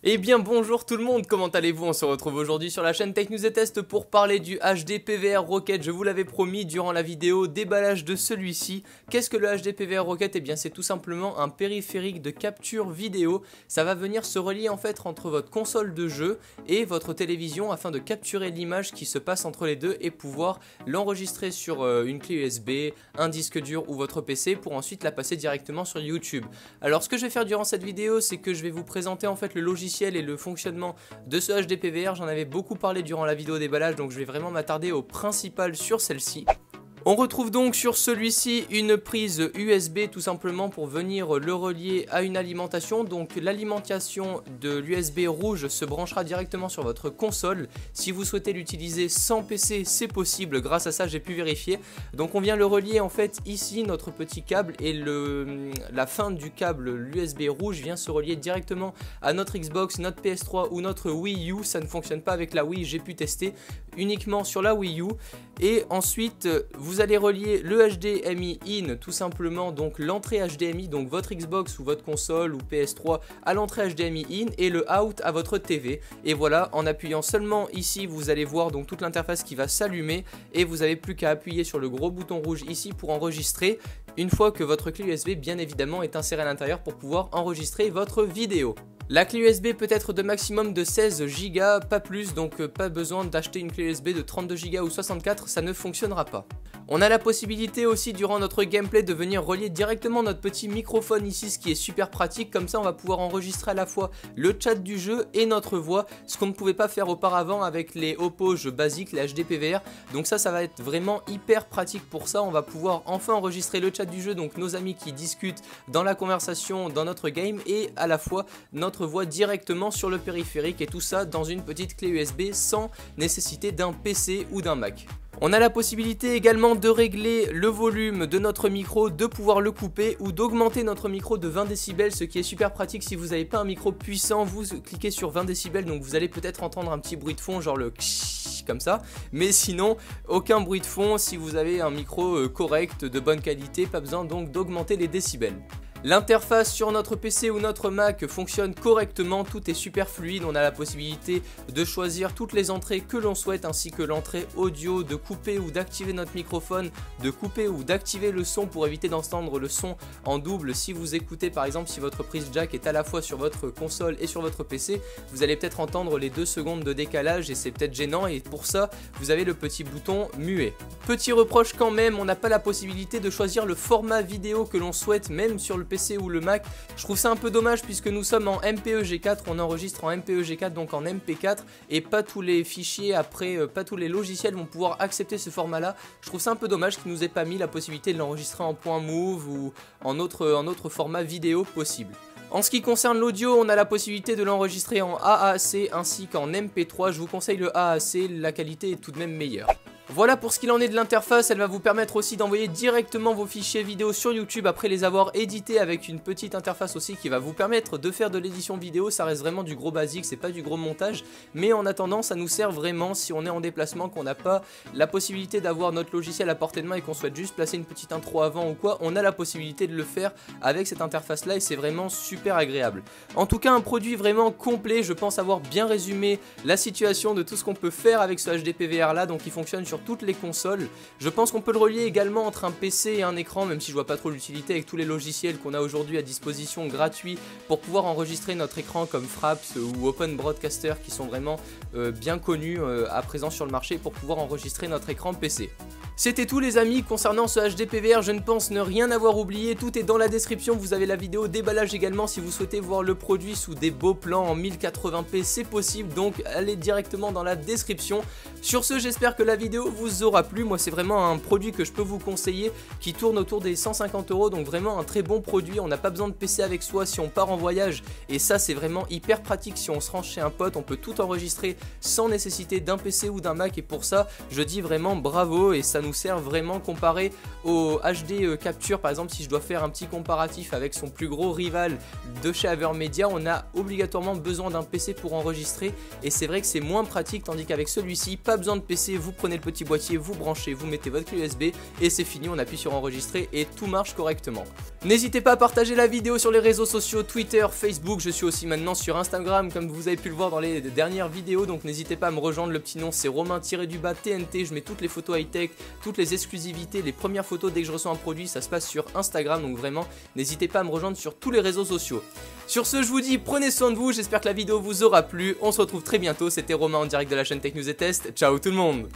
Eh bien bonjour tout le monde, comment allez-vous? On se retrouve aujourd'hui sur la chaîne Tech News et Test pour parler du HD PVR Rocket. Je vous l'avais promis durant la vidéo déballage de celui-ci. Qu'est-ce que le HD PVR Rocket? Eh bien c'est tout simplement un périphérique de capture vidéo. Ça va venir se relier en fait entre votre console de jeu et votre télévision afin de capturer l'image qui se passe entre les deux et pouvoir l'enregistrer sur une clé USB, un disque dur ou votre PC pour ensuite la passer directement sur YouTube. Alors ce que je vais faire durant cette vidéo, c'est que je vais vous présenter en fait le logiciel et le fonctionnement de ce HD PVR. J'en avais beaucoup parlé durant la vidéo déballage, donc je vais vraiment m'attarder au principal sur celle-ci. On retrouve donc sur celui-ci une prise USB tout simplement pour venir le relier à une alimentation. Donc l'alimentation de l'USB rouge se branchera directement sur votre console. Si vous souhaitez l'utiliser sans PC, c'est possible, grâce à ça j'ai pu vérifier. Donc on vient le relier en fait ici, notre petit câble, et la fin du câble, l'USB rouge, vient se relier directement à notre Xbox, notre PS3 ou notre Wii U. Ça ne fonctionne pas avec la Wii, j'ai pu tester uniquement sur la Wii U. Et ensuite vous allez relier le HDMI in tout simplement, donc l'entrée HDMI, donc votre Xbox ou votre console ou PS3 à l'entrée HDMI in, et le out à votre TV. Et voilà, en appuyant seulement ici, vous allez voir donc toute l'interface qui va s'allumer et vous n'avez plus qu'à appuyer sur le gros bouton rouge ici pour enregistrer, une fois que votre clé USB bien évidemment est insérée à l'intérieur pour pouvoir enregistrer votre vidéo. La clé USB peut être de maximum de 16 Go, pas plus, donc pas besoin d'acheter une clé USB de 32 Go ou 64, ça ne fonctionnera pas. On a la possibilité aussi durant notre gameplay de venir relier directement notre petit microphone ici, ce qui est super pratique. Comme ça on va pouvoir enregistrer à la fois le chat du jeu et notre voix, ce qu'on ne pouvait pas faire auparavant avec les Oppo basiques, les HD PVR. Donc ça va être vraiment hyper pratique pour ça. On va pouvoir enfin enregistrer le chat du jeu, donc nos amis qui discutent dans la conversation, dans notre game, et à la fois notre voix directement sur le périphérique, et tout ça dans une petite clé USB sans nécessité d'un PC ou d'un Mac. On a la possibilité également de régler le volume de notre micro, de pouvoir le couper ou d'augmenter notre micro de 20 décibels, ce qui est super pratique si vous n'avez pas un micro puissant. Vous cliquez sur 20 décibels, donc vous allez peut-être entendre un petit bruit de fond, genre le ksh, comme ça, mais sinon aucun bruit de fond si vous avez un micro correct, de bonne qualité, pas besoin donc d'augmenter les décibels. L'interface sur notre PC ou notre Mac fonctionne correctement, tout est super fluide. On a la possibilité de choisir toutes les entrées que l'on souhaite, ainsi que l'entrée audio, de couper ou d'activer notre microphone, de couper ou d'activer le son pour éviter d'entendre le son en double. Si vous écoutez par exemple, si votre prise jack est à la fois sur votre console et sur votre PC, vous allez peut-être entendre les 2 secondes de décalage et c'est peut-être gênant, et pour ça vous avez le petit bouton muet. Petit reproche quand même, on n'a pas la possibilité de choisir le format vidéo que l'on souhaite, même sur le PC ou le Mac. Je trouve ça un peu dommage puisque nous sommes en MPEG-4, on enregistre en MPEG-4, donc en MP4, et pas tous les fichiers après, pas tous les logiciels vont pouvoir accepter ce format là. Je trouve ça un peu dommage qu'il nous ait pas mis la possibilité de l'enregistrer en .mov ou en autre format vidéo possible. En ce qui concerne l'audio, on a la possibilité de l'enregistrer en AAC ainsi qu'en MP3. Je vous conseille le AAC, la qualité est tout de même meilleure. Voilà pour ce qu'il en est de l'interface. Elle va vous permettre aussi d'envoyer directement vos fichiers vidéo sur YouTube après les avoir édités, avec une petite interface aussi qui va vous permettre de faire de l'édition vidéo. Ça reste vraiment du gros basique, c'est pas du gros montage, mais en attendant ça nous sert vraiment si on est en déplacement, qu'on n'a pas la possibilité d'avoir notre logiciel à portée de main et qu'on souhaite juste placer une petite intro avant ou quoi. On a la possibilité de le faire avec cette interface là et c'est vraiment super agréable. En tout cas un produit vraiment complet. Je pense avoir bien résumé la situation de tout ce qu'on peut faire avec ce HD PVR là, donc il fonctionne sur toutes les consoles. Je pense qu'on peut le relier également entre un PC et un écran, même si je vois pas trop l'utilité avec tous les logiciels qu'on a aujourd'hui à disposition gratuits pour pouvoir enregistrer notre écran, comme Fraps ou Open Broadcaster, qui sont vraiment bien connus à présent sur le marché pour pouvoir enregistrer notre écran PC. C'était tout les amis concernant ce HD PVR, je ne pense ne rien avoir oublié, tout est dans la description, vous avez la vidéo déballage également si vous souhaitez voir le produit sous des beaux plans en 1080p, c'est possible, donc allez directement dans la description. Sur ce, j'espère que la vidéo vous aura plu. Moi c'est vraiment un produit que je peux vous conseiller, qui tourne autour des 150 €, donc vraiment un très bon produit. On n'a pas besoin de PC avec soi si on part en voyage, et ça c'est vraiment hyper pratique. Si on se rend chez un pote, on peut tout enregistrer sans nécessité d'un PC ou d'un Mac, et pour ça je dis vraiment bravo, et ça nous sert vraiment comparé au HD Capture. Par exemple, si je dois faire un petit comparatif avec son plus gros rival de chez Avermedia, on a obligatoirement besoin d'un PC pour enregistrer et c'est vrai que c'est moins pratique, tandis qu'avec celui-ci, pas besoin de PC, vous prenez le petit boîtier, vous branchez, vous mettez votre clé USB et c'est fini, on appuie sur enregistrer et tout marche correctement. N'hésitez pas à partager la vidéo sur les réseaux sociaux, Twitter, Facebook, je suis aussi maintenant sur Instagram comme vous avez pu le voir dans les dernières vidéos, donc n'hésitez pas à me rejoindre, le petit nom c'est Romain-TNT, je mets toutes les photos high-tech, toutes les exclusivités, les premières photos dès que je reçois un produit, ça se passe sur Instagram, donc vraiment n'hésitez pas à me rejoindre sur tous les réseaux sociaux. Sur ce, je vous dis prenez soin de vous, j'espère que la vidéo vous aura plu, on se retrouve très bientôt, c'était Romain en direct de la chaîne Tech News et Test, ciao tout le monde.